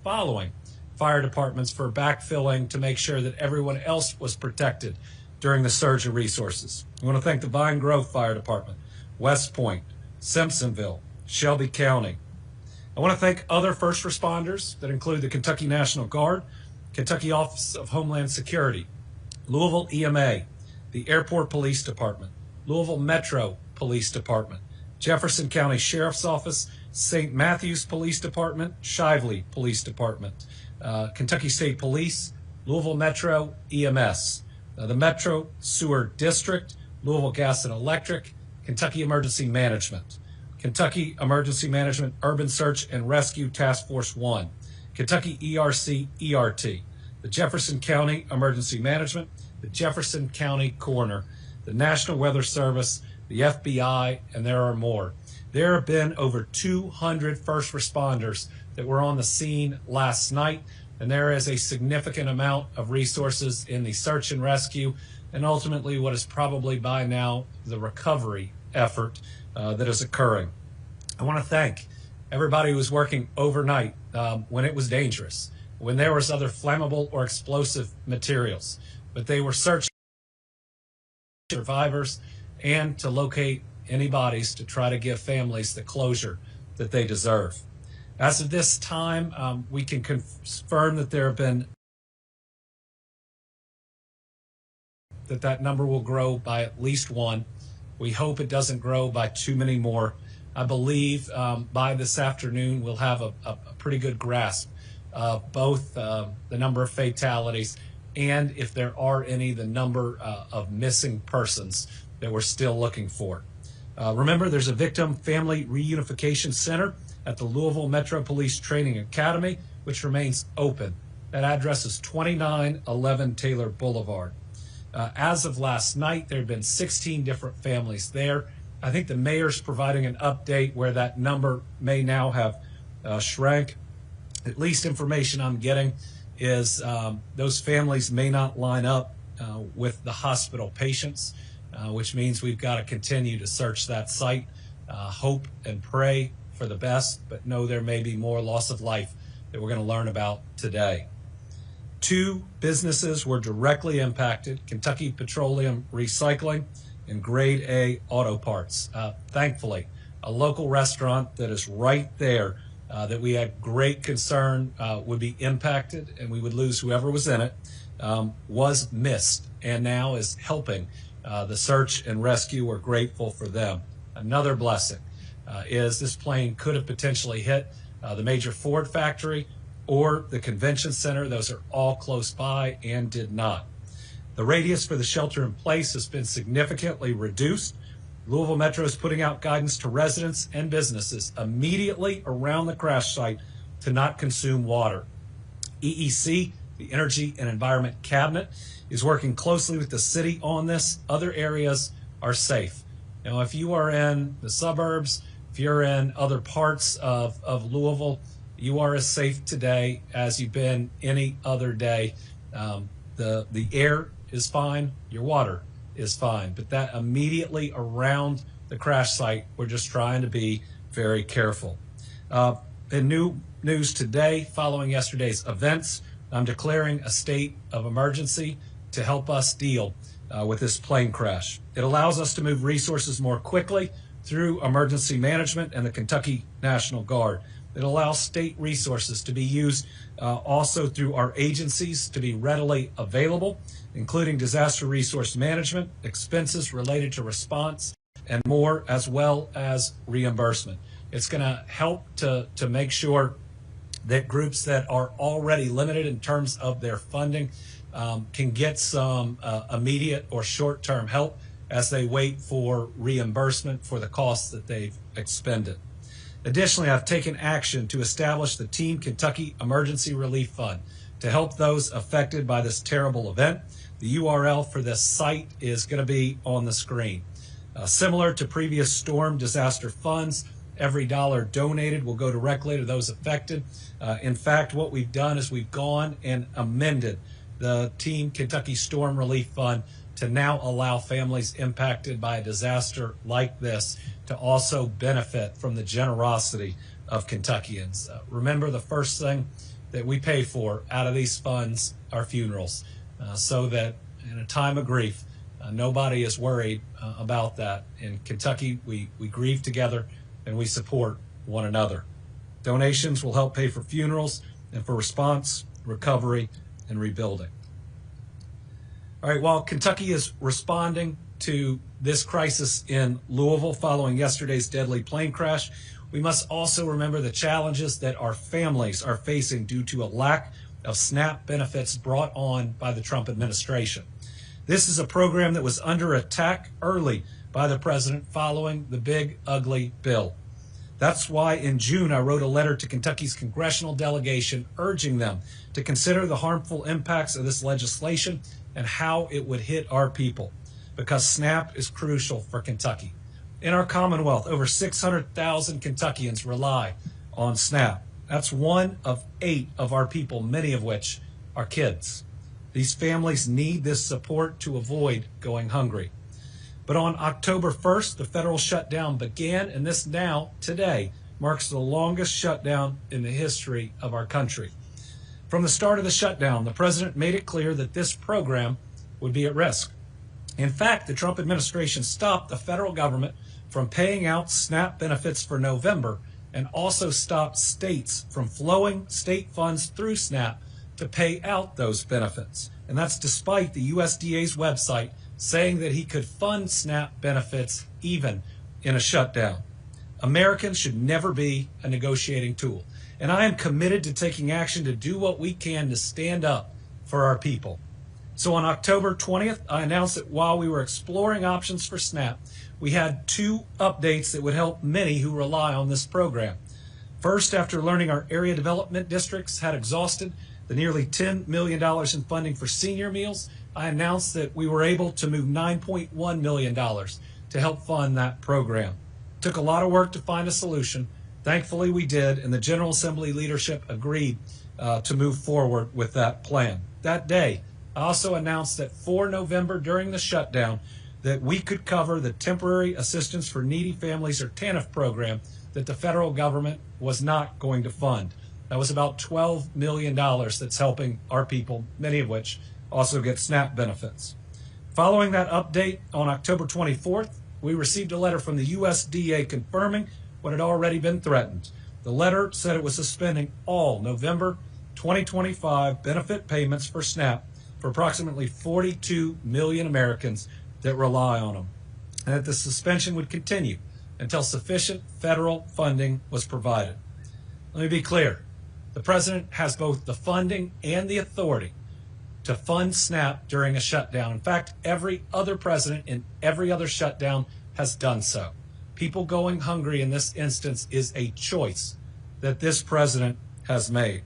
following fire departments for backfilling to make sure that everyone else was protected during the surge of resources. I want to thank the Vine Grove Fire Department, West Point, Simpsonville, Shelby County. I want to thank other first responders that include the Kentucky National Guard, Kentucky Office of Homeland Security, Louisville EMA, the Airport Police Department, Louisville Metro Police Department, Jefferson County Sheriff's Office, St. Matthews Police Department, Shively Police Department, Kentucky State Police, Louisville Metro EMS, the Metro Sewer District, Louisville Gas and Electric, Kentucky Emergency Management, Kentucky Emergency Management Urban Search and Rescue Task Force 1, Kentucky ERC-ERT, the Jefferson County Emergency Management, the Jefferson County Coroner, the National Weather Service, the FBI, and there are more. There have been over 200 first responders that were on the scene last night, and there is a significant amount of resources in the search and rescue, and ultimately what is probably by now the recovery effort that is occurring. I want to thank everybody who was working overnight when it was dangerous, when there was other flammable or explosive materials, but they were searching for survivors and to locate any bodies to try to give families the closure that they deserve. As of this time, we can confirm that there have been that number will grow by at least one. We hope it doesn't grow by too many more. I believe by this afternoon we'll have a pretty good grasp of both the number of fatalities and, if there are any, the number of missing persons that we're still looking for. Remember, there's a Victim Family Reunification Center at the Louisville Metro Police Training Academy, which remains open. That address is 2911 Taylor Boulevard. As of last night, there have been 16 different families there. I think the mayor's providing an update where that number may now have shrank. At least information I'm getting is those families may not line up with the hospital patients, which means we've got to continue to search that site, hope and pray for the best, but know there may be more loss of life that we're going to learn about today. 2 businesses were directly impacted: Kentucky Petroleum Recycling and Grade A Auto Parts. Thankfully, a local restaurant that is right there that we had great concern would be impacted and we would lose whoever was in it, was missed and now is helping the search and rescue. We're grateful for them. Another blessing is this plane could have potentially hit the major Ford factory or the convention center. Those are all close by and did not. The radius for the shelter in place has been significantly reduced. Louisville Metro is putting out guidance to residents and businesses immediately around the crash site to not consume water. EEC, the Energy and Environment Cabinet, is working closely with the city on this. Other areas are safe. Now, if you are in the suburbs, if you're in other parts of Louisville, you are as safe today as you've been any other day. The air is fine, your water is fine, but that immediately around the crash site, we're just trying to be very careful. In new news today, following yesterday's events, I'm declaring a state of emergency to help us deal with this plane crash. It allows us to move resources more quickly through emergency management and the Kentucky National Guard. It allows state resources to be used also through our agencies to be readily available, including disaster resource management, expenses related to response, and more, as well as reimbursement. It's going to help to make sure that groups that are already limited in terms of their funding can get some immediate or short-term help as they wait for reimbursement for the costs that they've expended. Additionally, I've taken action to establish the Team Kentucky Emergency Relief Fund to help those affected by this terrible event. The URL for this site is going to be on the screen. Similar to previous storm disaster funds, every dollar donated will go directly to those affected. In fact, what we've done is we've gone and amended the Team Kentucky Storm Relief Fund to now allow families impacted by a disaster like this to also benefit from the generosity of Kentuckians. Remember, the first thing that we pay for out of these funds our funerals, so that in a time of grief, nobody is worried about that. In Kentucky, we grieve together and we support one another. Donations will help pay for funerals and for response, recovery, and rebuilding. All right, while Kentucky is responding to this crisis in Louisville following yesterday's deadly plane crash, we must also remember the challenges that our families are facing due to a lack of SNAP benefits brought on by the Trump administration. This is a program that was under attack early by the president following the big, ugly bill. That's why in June I wrote a letter to Kentucky's congressional delegation urging them to consider the harmful impacts of this legislation and how it would hit our people, because SNAP is crucial for Kentucky. In our Commonwealth, over 600,000 Kentuckians rely on SNAP. That's 1 of 8 of our people, many of which are kids. These families need this support to avoid going hungry. But on October 1st, the federal shutdown began, and this now, today, marks the longest shutdown in the history of our country. From the start of the shutdown, the president made it clear that this program would be at risk. In fact, the Trump administration stopped the federal government from paying out SNAP benefits for November and also stopped states from flowing state funds through SNAP to pay out those benefits. And that's despite the USDA's website saying that he could fund SNAP benefits even in a shutdown. Americans should never be a negotiating tool. And I am committed to taking action to do what we can to stand up for our people. So on October 20th, I announced that while we were exploring options for SNAP, we had 2 updates that would help many who rely on this program. First, after learning our area development districts had exhausted the nearly $10 million in funding for senior meals, I announced that we were able to move $9.1 million to help fund that program. It took a lot of work to find a solution. Thankfully, we did, and the General Assembly leadership agreed to move forward with that plan. That day, I also announced that for November during the shutdown, that we could cover the Temporary Assistance for Needy Families, or TANF program, that the federal government was not going to fund. That was about $12 million that's helping our people, many of which also get SNAP benefits. Following that update on October 24th, we received a letter from the USDA confirming what had already been threatened. The letter said it was suspending all November 2025 benefit payments for SNAP for approximately 42 million Americans that rely on them, and that the suspension would continue until sufficient federal funding was provided. Let me be clear. The president has both the funding and the authority to fund SNAP during a shutdown. In fact, every other president in every other shutdown has done so. People going hungry in this instance is a choice that this president has made.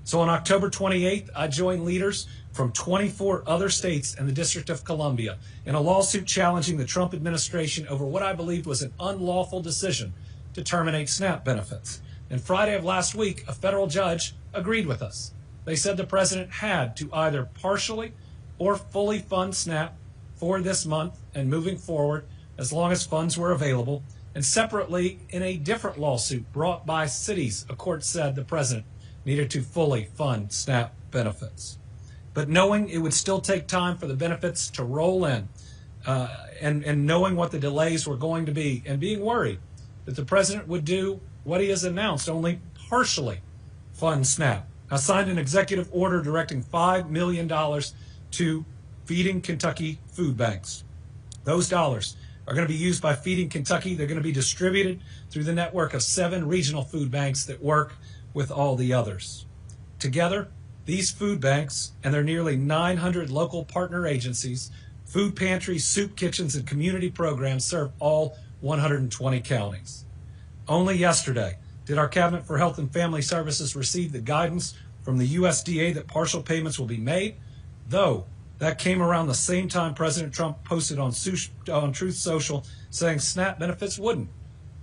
So on October 28th, I joined leaders from 24 other states and the District of Columbia in a lawsuit challenging the Trump administration over what I believed was an unlawful decision to terminate SNAP benefits. And Friday of last week, a federal judge agreed with us. They said the president had to either partially or fully fund SNAP for this month and moving forward as long as funds were available. And separately, in a different lawsuit brought by cities, a court said the president needed to fully fund SNAP benefits. But knowing it would still take time for the benefits to roll in, and knowing what the delays were going to be, and being worried that the president would do what he has announced, only partially fund SNAP. I signed an executive order directing $5 million to Feeding Kentucky food banks. Those dollars are going to be used by Feeding Kentucky. They're going to be distributed through the network of 7 regional food banks that work with all the others. Together, these food banks and their nearly 900 local partner agencies, food pantries, soup kitchens, and community programs serve all 120 counties. Only yesterday did our Cabinet for Health and Family Services receive the guidance from the USDA that partial payments will be made, though that came around the same time President Trump posted on Truth Social saying SNAP benefits wouldn't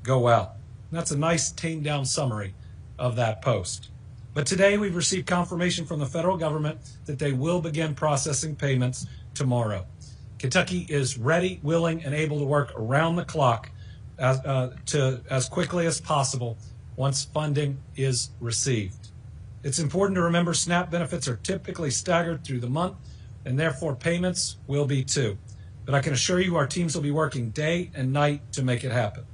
go out. And that's a nice tamed down summary of that post. But today we've received confirmation from the federal government that they will begin processing payments tomorrow. Kentucky is ready, willing, and able to work around the clock as quickly as possible once funding is received. It's important to remember SNAP benefits are typically staggered through the month, and therefore payments will be too. But I can assure you our teams will be working day and night to make it happen.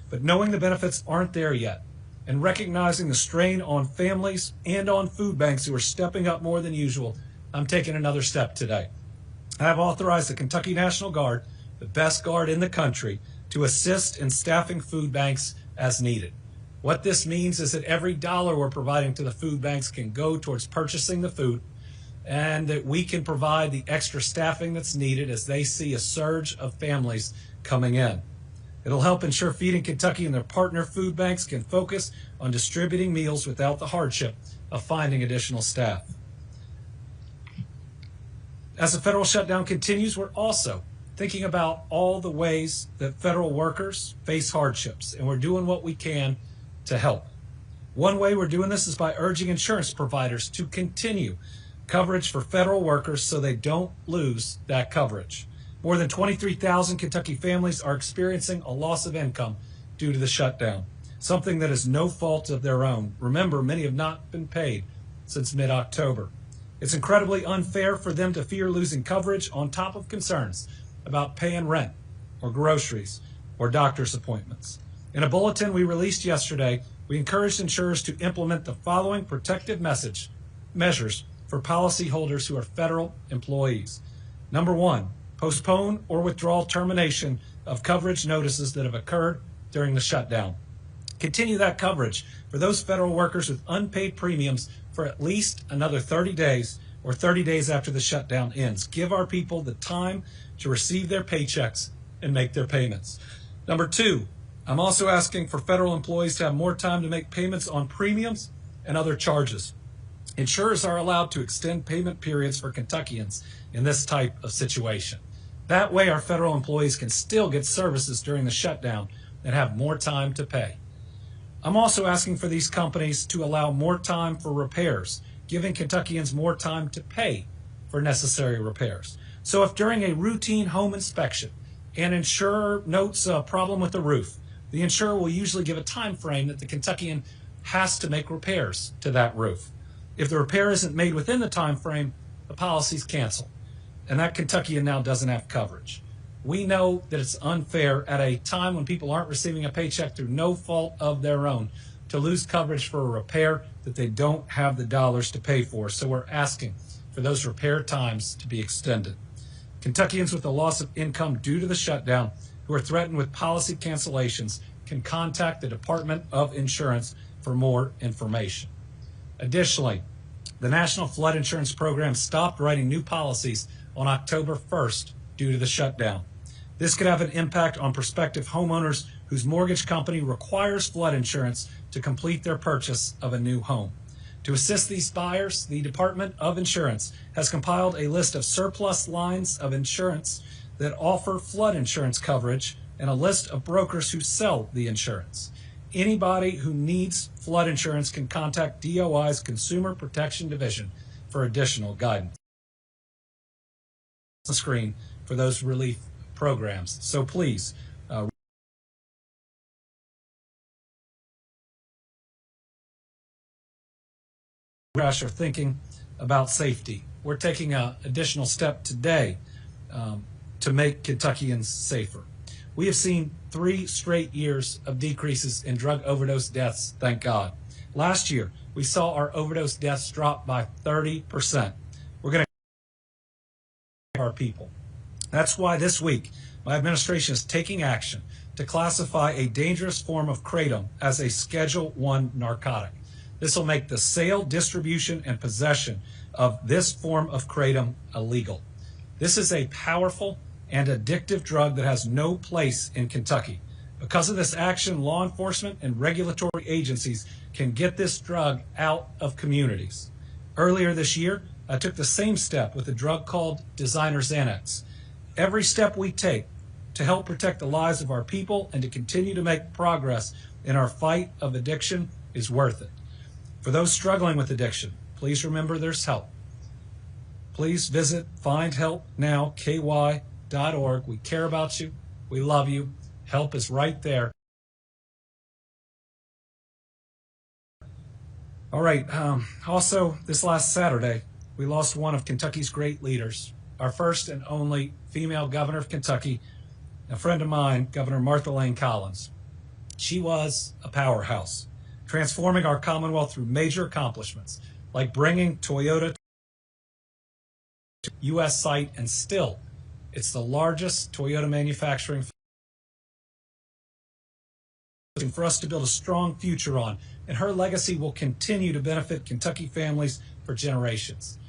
But knowing the benefits aren't there yet, and recognizing the strain on families and on food banks who are stepping up more than usual, I'm taking another step today. I have authorized the Kentucky National Guard, the best guard in the country, to assist in staffing food banks as needed. What this means is that every dollar we're providing to the food banks can go towards purchasing the food, and that we can provide the extra staffing that's needed as they see a surge of families coming in. It'll help ensure Feeding Kentucky and their partner food banks can focus on distributing meals without the hardship of finding additional staff. As the federal shutdown continues, we're also thinking about all the ways that federal workers face hardships, and we're doing what we can to help. One way we're doing this is by urging insurance providers to continue coverage for federal workers so they don't lose that coverage. More than 23,000 Kentucky families are experiencing a loss of income due to the shutdown, something that is no fault of their own. Remember, many have not been paid since mid-October. It's incredibly unfair for them to fear losing coverage on top of concerns about paying rent or groceries or doctor's appointments. In a bulletin we released yesterday, we encouraged insurers to implement the following protective measures for policyholders who are federal employees. Number one, postpone or withdraw termination of coverage notices that have occurred during the shutdown. Continue that coverage for those federal workers with unpaid premiums for at least another 30 days or 30 days after the shutdown ends. Give our people the time to receive their paychecks and make their payments. Number two, I'm also asking for federal employees to have more time to make payments on premiums and other charges. Insurers are allowed to extend payment periods for Kentuckians in this type of situation. That way, our federal employees can still get services during the shutdown and have more time to pay. I'm also asking for these companies to allow more time for repairs, giving Kentuckians more time to pay for necessary repairs. So if during a routine home inspection, an insurer notes a problem with the roof, the insurer will usually give a time frame that the Kentuckian has to make repairs to that roof. If the repair isn't made within the time frame, the policy's canceled, and that Kentuckian now doesn't have coverage. We know that it's unfair at a time when people aren't receiving a paycheck through no fault of their own to lose coverage for a repair that they don't have the dollars to pay for. So we're asking for those repair times to be extended. Kentuckians with a loss of income due to the shutdown who are threatened with policy cancellations can contact the Department of Insurance for more information. Additionally, the National Flood Insurance Program stopped writing new policies on October 1st due to the shutdown. This could have an impact on prospective homeowners whose mortgage company requires flood insurance to complete their purchase of a new home. To assist these buyers, the Department of Insurance has compiled a list of surplus lines of insurance that offer flood insurance coverage and a list of brokers who sell the insurance. Anybody who needs flood insurance can contact DOI's Consumer Protection Division for additional guidance. The screen for those relief programs. So please, are thinking about safety. We're taking an additional step today to make Kentuckians safer. We have seen 3 straight years of decreases in drug overdose deaths, thank God. Last year, we saw our overdose deaths drop by 30%. We're going to our people. That's why this week, my administration is taking action to classify a dangerous form of kratom as a Schedule I narcotic. This will make the sale, distribution, and possession of this form of kratom illegal. This is a powerful and addictive drug that has no place in Kentucky. Because of this action, law enforcement and regulatory agencies can get this drug out of communities. Earlier this year, I took the same step with a drug called Designer Xanax. Every step we take to help protect the lives of our people and to continue to make progress in our fight of addiction is worth it. For those struggling with addiction, please remember there's help. Please visit findhelpnowky.org. We care about you. We love you. Help is right there. All right. Also, this last Saturday, we lost one of Kentucky's great leaders, our first and only female governor of Kentucky, a friend of mine, Governor Martha Lane Collins. She was a powerhouse, transforming our Commonwealth through major accomplishments, like bringing Toyota to U.S. site, and still, it's the largest Toyota manufacturing for us to build a strong future on, and her legacy will continue to benefit Kentucky families for generations.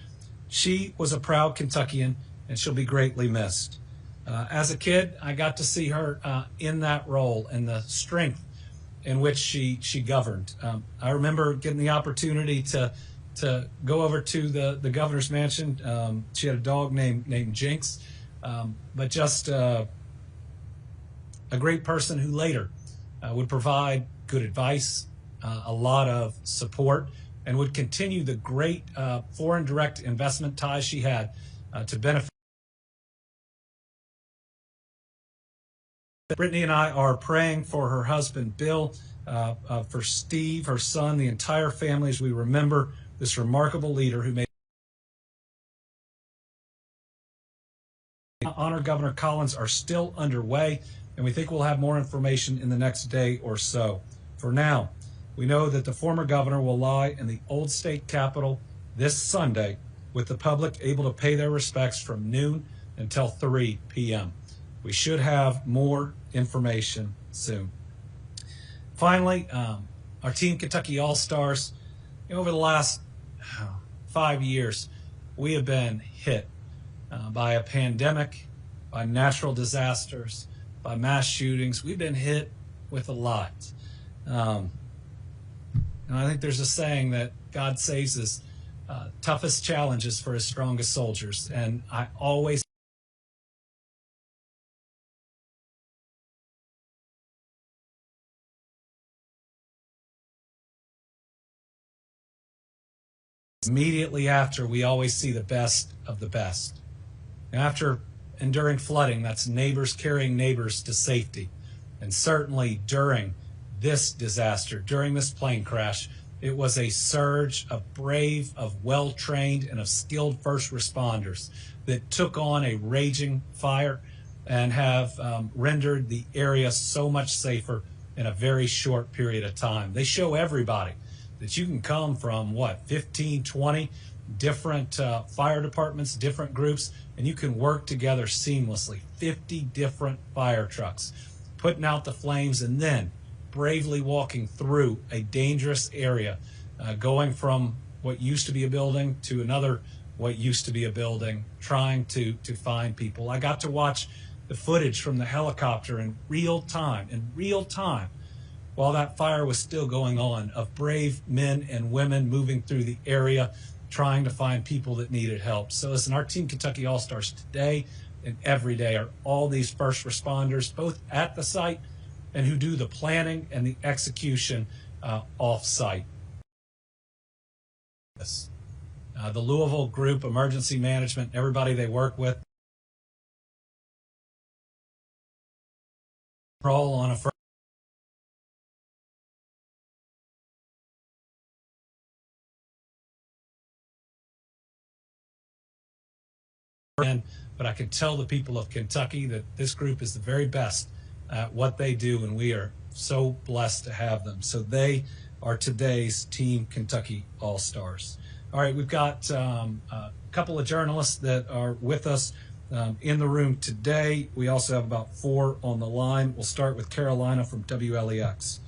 She was a proud Kentuckian, and she'll be greatly missed. As a kid, I got to see her in that role and the strength in which she governed. I remember getting the opportunity to go over to the governor's mansion. She had a dog named Jinx, but just a great person who later would provide good advice, a lot of support, and would continue the great foreign direct investment ties she had to benefit. Brittany and I are praying for her husband, Bill, for Steve, her son, the entire family, as we remember this remarkable leader who made honor Governor Collins are still underway, and we think we'll have more information in the next day or so. For now, we know that the former governor will lie in the old state capitol this Sunday, with the public able to pay their respects from noon until 3 p.m. We should have more information soon. Finally, our Team Kentucky Allstars, over the last 5 years, we have been hit by a pandemic, by natural disasters, by mass shootings. We've been hit with a lot. And I think there's a saying that God saves his toughest challenges for his strongest soldiers. And I always immediately after, we always see the best of the best. After enduring flooding, that's neighbors carrying neighbors to safety. And certainly during this disaster, during this plane crash, it was a surge of brave, of well-trained, and of skilled first responders that took on a raging fire and have rendered the area so much safer in a very short period of time. They show everybody that you can come from, 15, 20 different fire departments, different groups, and you can work together seamlessly. 50 different fire trucks putting out the flames and then bravely walking through a dangerous area, going from what used to be a building to another what used to be a building, trying to find people. I got to watch the footage from the helicopter in real time, while that fire was still going on, of brave men and women moving through the area, trying to find people that needed help. So listen, our Team Kentucky All-Stars today and every day are all these first responders, both at the site and who do the planning and the execution off-site. The Louisville group, emergency management, everybody they work with, roll on a first. But I can tell the people of Kentucky that this group is the very best at what they do, and we are so blessed to have them. So they are today's Team Kentucky All-Stars. All right, we've got a couple of journalists that are with us in the room today. We also have about 4 on the line. We'll start with Carolina from WLEX.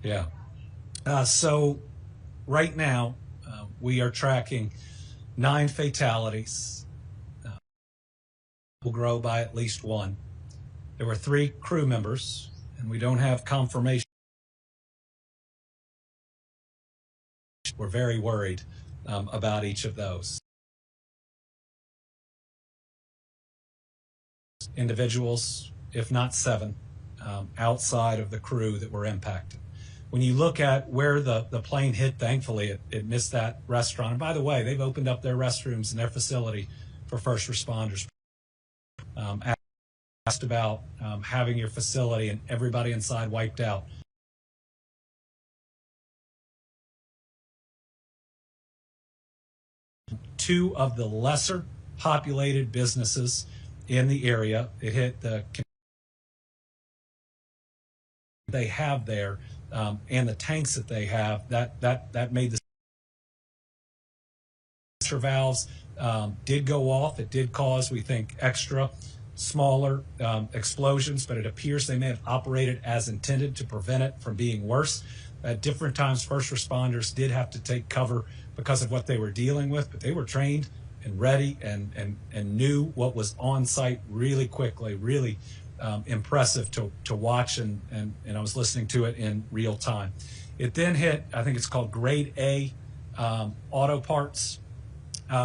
Yeah. So right now, we are tracking 9 fatalities. Will grow by at least 1. There were 3 crew members, and we don't have confirmation. We're very worried about each of those. Individuals, if not 7, outside of the crew that were impacted. when you look at where the plane hit, thankfully it missed that restaurant. And by the way, they've opened up their restrooms in their facility for first responders. Asked about having your facility and everybody inside wiped out. Two of the lesser populated businesses in the area. It hit the they have there and the tanks that they have. That made the valves did go off. It did cause, we think, extra smaller explosions, but it appears they may have operated as intended to prevent it from being worse. At different times, first responders did have to take cover because of what they were dealing with, but they were trained and ready and knew what was on site really quickly, really impressive to watch, and I was listening to it in real time. It then hit, I think it's called Grade A Auto Parts,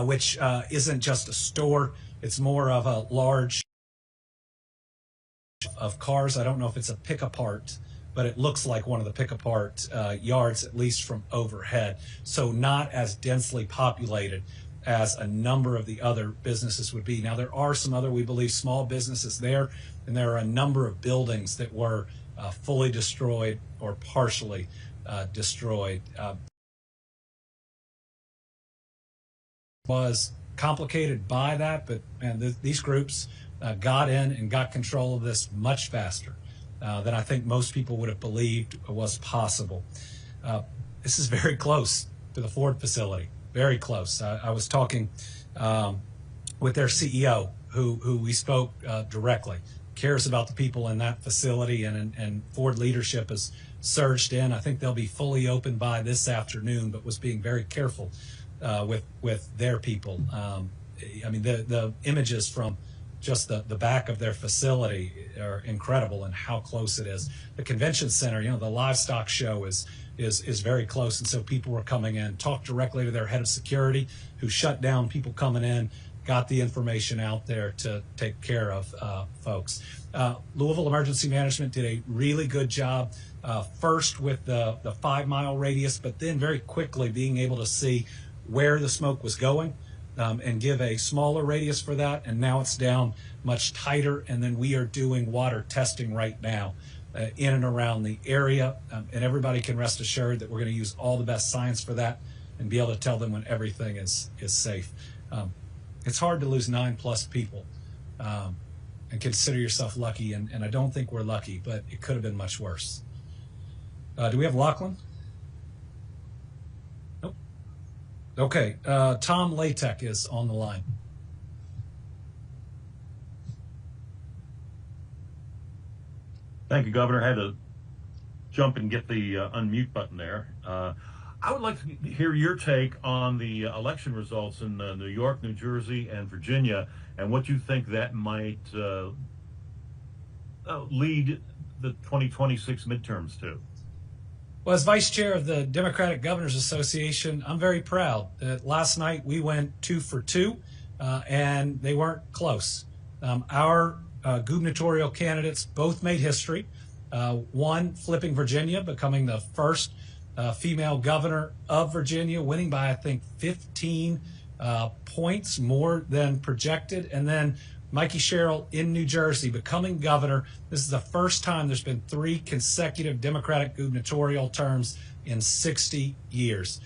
which isn't just a store, it's more of a large of cars. I don't know if it's a pick-apart, but it looks like one of the pick-apart yards, at least from overhead. So not as densely populated as a number of the other businesses would be. Now, there are some other, we believe, small businesses there, and there are a number of buildings that were fully destroyed or partially destroyed. Was complicated by that, but man, these groups got in and got control of this much faster than I think most people would have believed was possible. This is very close to the Ford facility, very close. I was talking with their CEO, who we spoke directly, cares about the people in that facility, and Ford leadership has surged in. I think they'll be fully open by this afternoon, but was being very careful with their people. I mean, the images from just the back of their facility are incredible, and how close it is. The convention center, the livestock show is very close, and so people were coming in, talked directly to their head of security, who shut down people coming in, got the information out there to take care of folks. Louisville Emergency Management did a really good job, first with the 5-mile radius, but then very quickly being able to see where the smoke was going, and give a smaller radius for that. And now it's down much tighter. And then we are doing water testing right now in and around the area. And everybody can rest assured that we're going to use all the best science for that and be able to tell them when everything is safe. It's hard to lose 9+ people and consider yourself lucky. And I don't think we're lucky, but it could have been much worse. Do we have Lachlan? Okay, Tom Latek is on the line. Thank you, Governor. I had to jump and get the unmute button there. I would like to hear your take on the election results in New York, New Jersey, and Virginia, and what you think that might lead the 2026 midterms to. Well, as vice chair of the Democratic Governors Association, I'm very proud that last night we went 2 for 2, and they weren't close. Our gubernatorial candidates both made history. One flipping Virginia, becoming the first female governor of Virginia, winning by, I think, 15 points more than projected. And then Mikey Sherrill in New Jersey becoming governor. This is the first time there's been 3 consecutive Democratic gubernatorial terms in 60 years.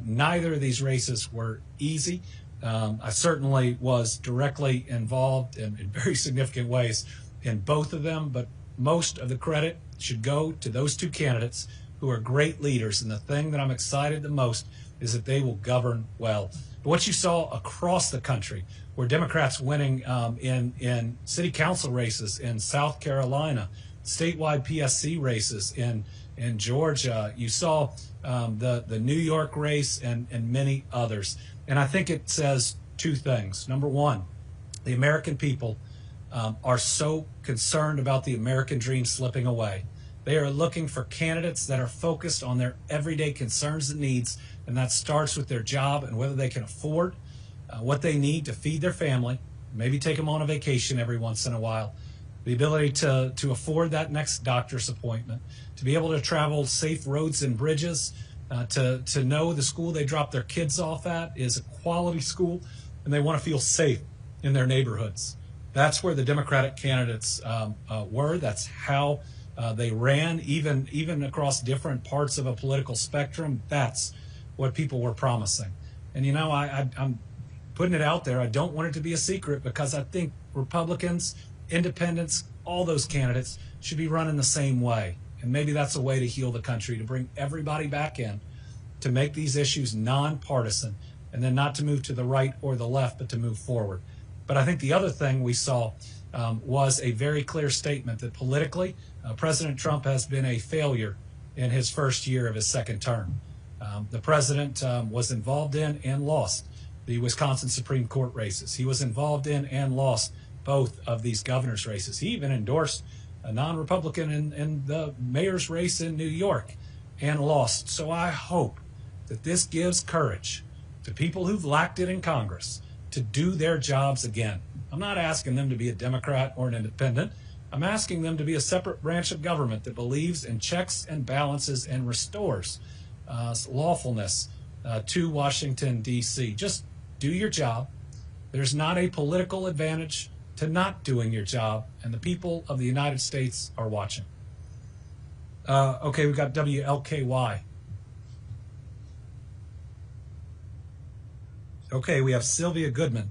Neither of these races were easy. I certainly was directly involved in very significant ways in both of them, but most of the credit should go to those 2 candidates who are great leaders. And the thing that I'm excited the most is that they will govern well. But what you saw across the country were Democrats winning in city council races in South Carolina, statewide PSC races in Georgia. You saw the New York race and many others. And I think it says 2 things. Number one, the American people are so concerned about the American dream slipping away. They are looking for candidates that are focused on their everyday concerns and needs, and that starts with their job and whether they can afford what they need to feed their family, maybe take them on a vacation every once in a while, the ability to afford that next doctor's appointment, to be able to travel safe roads and bridges, to know the school they drop their kids off at is a quality school, and they want to feel safe in their neighborhoods. That's where the Democratic candidates were. That's how they ran, even across different parts of a political spectrum. That's what people were promising. And, you know, I'm putting it out there. I don't want it to be a secret, because I think Republicans, independents, all those candidates should be running the same way. And maybe that's a way to heal the country, to bring everybody back in, to make these issues nonpartisan, and then not to move to the right or the left, but to move forward. But I think the other thing we saw was a very clear statement that politically, President Trump has been a failure in his first year of his second term. The president was involved in and lost the Wisconsin Supreme Court races. He was involved in and lost both of these governor's races. He even endorsed a non-Republican in the mayor's race in New York and lost. So I hope that this gives courage to people who've lacked it in Congress to do their jobs again. I'm not asking them to be a Democrat or an independent. I'm asking them to be a separate branch of government that believes in checks and balances and restores lawfulness to Washington, D.C. Just do your job. There's not a political advantage to not doing your job, and the people of the United States are watching. Okay, we've got WLKY. Okay, we have Sylvia Goodman.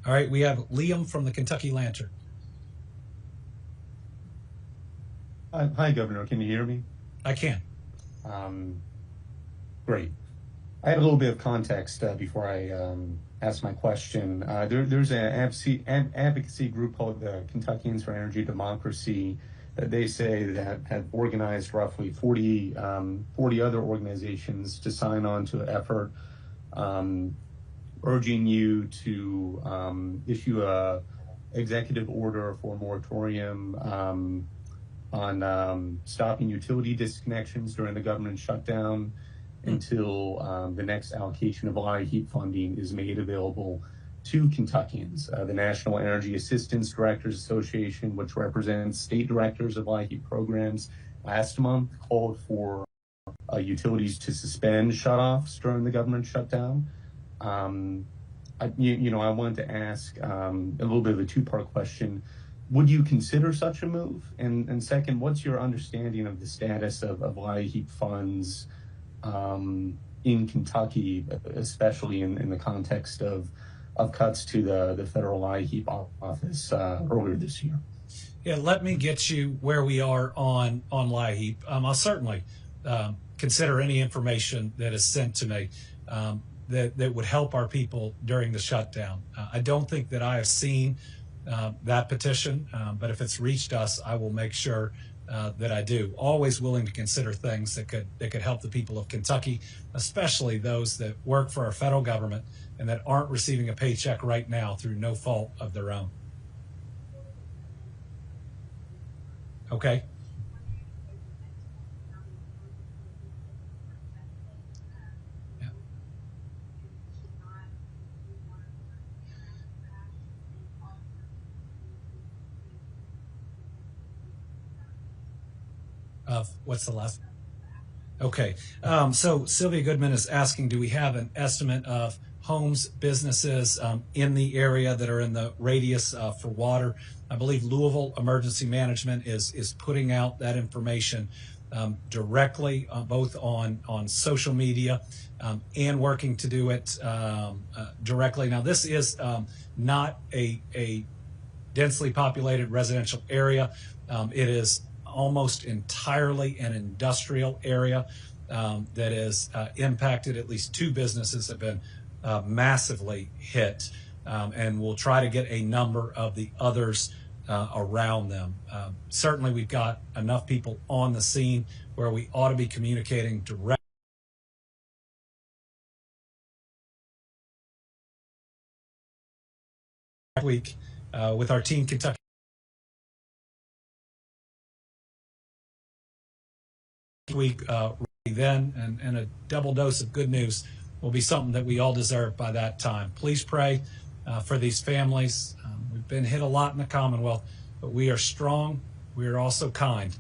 All right, we have Liam from the Kentucky Lantern. Hi, Governor. Can you hear me? I can. Great. I have a little bit of context before I ask my question. There's an advocacy group called the Kentuckians for Energy Democracy that they say that have organized roughly 40 other organizations to sign on to an effort urging you to issue a executive order for a moratorium on stopping utility disconnections during the government shutdown until the next allocation of LIHEAP funding is made available to Kentuckians. The National Energy Assistance Directors Association, which represents state directors of LIHEAP programs, last month called for utilities to suspend shutoffs during the government shutdown. I wanted to ask a little bit of a two-part question. Would you consider such a move? And second, what's your understanding of the status of LIHEAP funds in Kentucky, especially in the context of cuts to the federal LIHEAP office earlier this year? Yeah, let me get you where we are on LIHEAP. I'll certainly consider any information that is sent to me that would help our people during the shutdown. I don't think that I have seen that petition, but if it's reached us, I will make sure that I do. Always willing to consider things that could help the people of Kentucky, especially those that work for our federal government and that aren't receiving a paycheck right now through no fault of their own. Okay. What's the last? Okay. So Sylvia Goodman is asking, do we have an estimate of homes, businesses in the area that are in the radius for water? I believe Louisville Emergency Management is putting out that information directly, both on social media and working to do it directly. Now, this is not a densely populated residential area. It is almost entirely an industrial area that is impacted. At least 2 businesses have been massively hit, and we'll try to get a number of the others around them. Certainly, we've got enough people on the scene where we ought to be communicating directly week with our Team Kentucky. Week then, and a double dose of good news will be something that we all deserve by that time. Please pray for these families. We've been hit a lot in the Commonwealth, but we are strong. We are also kind.